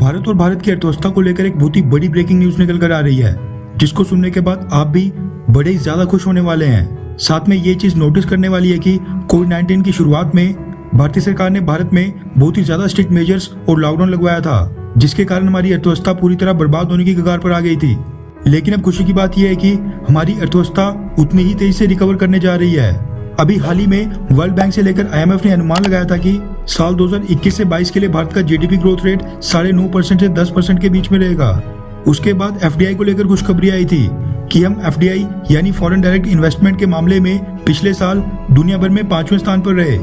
भारत और भारत की अर्थव्यवस्था को लेकर एक बहुत ही बड़ी ब्रेकिंग न्यूज निकल कर आ रही है, जिसको सुनने के बाद आप भी बड़े ही ज्यादा खुश होने वाले हैं। साथ में ये चीज नोटिस करने वाली है कि कोविड-19 की शुरुआत में भारतीय सरकार ने भारत में बहुत ही ज्यादा स्ट्रिक्ट मेजर्स और लॉकडाउन लगवाया था, जिसके कारण हमारी अर्थव्यवस्था पूरी तरह बर्बाद होने की कगार पर आ गई थी। लेकिन अब खुशी की बात यह है कि हमारी अर्थव्यवस्था उतनी ही तेजी से रिकवर करने जा रही है। अभी हाल ही में वर्ल्ड बैंक से लेकर IMF ने अनुमान लगाया था कि साल 2021 से 22 के लिए भारत का GDP ग्रोथ रेट 9.5% से 10% के बीच में रहेगा। उसके बाद FDI को लेकर खुशखबरी आई थी कि हम FDI यानी फॉरेन डायरेक्ट इन्वेस्टमेंट के मामले में पिछले साल दुनिया भर में 5वें स्थान पर रहे।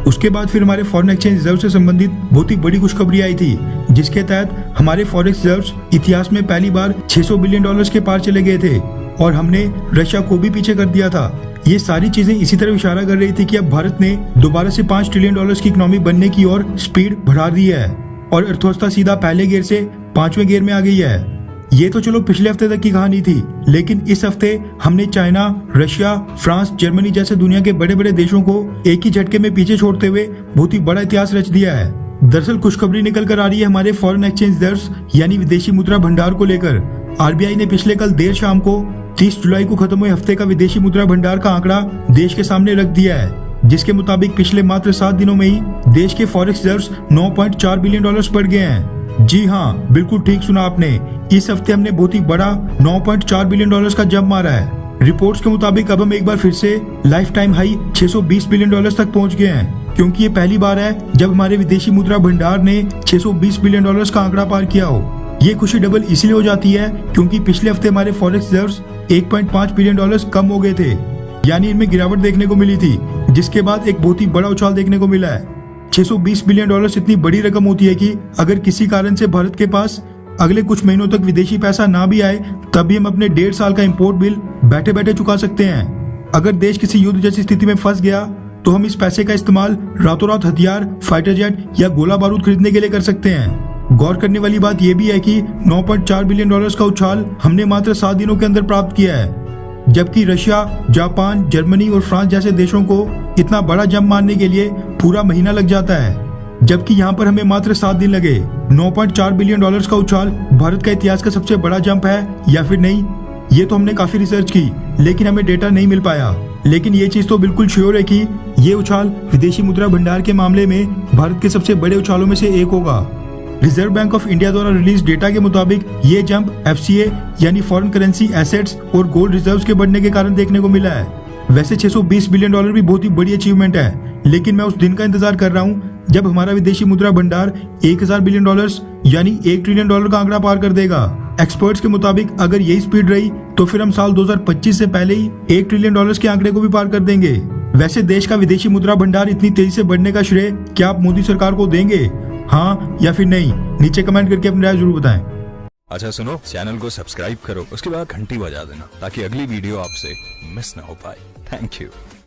उसके बाद फिर हमारे फॉरेन एक्सचेंज रिजर्व से संबंधित बहुत ही बड़ी खुशखबरी आई थी, जिसके तहत हमारे फॉरेक्स रिजर्व्स इतिहास में पहली बार $600 बिलियन के पार चले गए थे और हमने रशिया को भी पीछे कर दिया था। ये सारी चीजें इसी तरह इशारा कर रही थी कि अब भारत ने दोबारा से $5 ट्रिलियन की इकोनॉमी बनने की ओर स्पीड बढ़ा दी है और अर्थव्यवस्था सीधा पहले गियर से 5वें गियर में आ गई है। ये तो चलो पिछले हफ्ते तक की कहानी थी, लेकिन इस हफ्ते हमने चाइना, रशिया, फ्रांस, जर्मनी जैसे दुनिया के बड़े बड़े देशों को एक ही झटके में पीछे छोड़ते हुए बहुत ही बड़ा इतिहास रच दिया है। दरअसल खुशखबरी निकल कर आ रही है हमारे फॉरेन एक्सचेंज रिजर्व्स यानी विदेशी मुद्रा भंडार को लेकर। RBI ने पिछले कल देर शाम को 30 जुलाई को खत्म हुए हफ्ते का विदेशी मुद्रा भंडार का आंकड़ा देश के सामने रख दिया है, जिसके मुताबिक पिछले मात्र 7 दिनों में ही देश के फॉरेक्स रिजर्व्स $9.4 बिलियन बढ़ गए हैं। जी हाँ, बिल्कुल ठीक सुना आपने। इस हफ्ते हमने बहुत ही बड़ा $9.4 बिलियन का जंप मारा है। रिपोर्ट्स के मुताबिक अब हम एक बार फिर से लाइफ टाइम हाई $620 बिलियन तक पहुंच गए हैं, क्योंकि ये पहली बार है जब हमारे विदेशी मुद्रा भंडार ने $620 बिलियन का आंकड़ा पार किया हो। ये खुशी डबल इसलिए हो जाती है क्योंकि पिछले हफ्ते हमारे फॉरेक्स रिजर्व्स $1.5 बिलियन कम हो गए थे, यानी इनमें गिरावट देखने को मिली थी, जिसके बाद एक बहुत ही बड़ा उछाल देखने को मिला है। $620 बिलियन इतनी बड़ी रकम होती है कि अगर किसी कारण से भारत के पास अगले कुछ महीनों तक विदेशी पैसा ना भी आए, तब भी हम अपने 1.5 साल का इंपोर्ट बिल बैठे बैठे चुका सकते हैं। अगर देश किसी युद्ध जैसी स्थिति में फंस गया तो हम इस पैसे का इस्तेमाल रातों रात हथियार, फाइटर जेट या गोला बारूद खरीदने के लिए कर सकते हैं। गौर करने वाली बात यह भी है कि $9.4 बिलियन का उछाल हमने मात्र 7 दिनों के अंदर प्राप्त किया है, जबकि रशिया, जापान, जर्मनी और फ्रांस जैसे देशों को इतना बड़ा जंप मारने के लिए पूरा महीना लग जाता है, जबकि यहाँ पर हमें मात्र 7 दिन लगे। $9.4 बिलियन का उछाल भारत का इतिहास का सबसे बड़ा जंप है या फिर नहीं, ये तो हमने काफी रिसर्च की, लेकिन हमें डेटा नहीं मिल पाया। लेकिन ये चीज तो बिल्कुल श्योर है कि ये उछाल विदेशी मुद्रा भंडार के मामले में भारत के सबसे बड़े उछालों में से एक होगा। रिजर्व बैंक ऑफ इंडिया द्वारा रिलीज डेटा के मुताबिक ये जंप FCA यानी फॉरेन करेंसी एसेट्स और गोल्ड रिजर्व्स के बढ़ने के कारण देखने को मिला है। वैसे $620 बिलियन भी बहुत ही बड़ी अचीवमेंट है, लेकिन मैं उस दिन का इंतजार कर रहा हूँ जब हमारा विदेशी मुद्रा भंडार $1000 बिलियन यानी $1 ट्रिलियन का आंकड़ा पार कर देगा। एक्सपर्ट्स के मुताबिक अगर यही स्पीड रही तो फिर हम साल 2025 से पहले ही $1 ट्रिलियन के आंकड़े को भी पार कर देंगे। वैसे देश का विदेशी मुद्रा भंडार इतनी तेजी से बढ़ने का श्रेय क्या आप मोदी सरकार को देंगे, हाँ या फिर नहीं? नीचे कमेंट करके अपनी राय जरूर बताएं। अच्छा सुनो, चैनल को सब्सक्राइब करो, उसके बाद घंटी बजा देना ताकि अगली वीडियो आपसे मिस ना हो पाए। Thank you.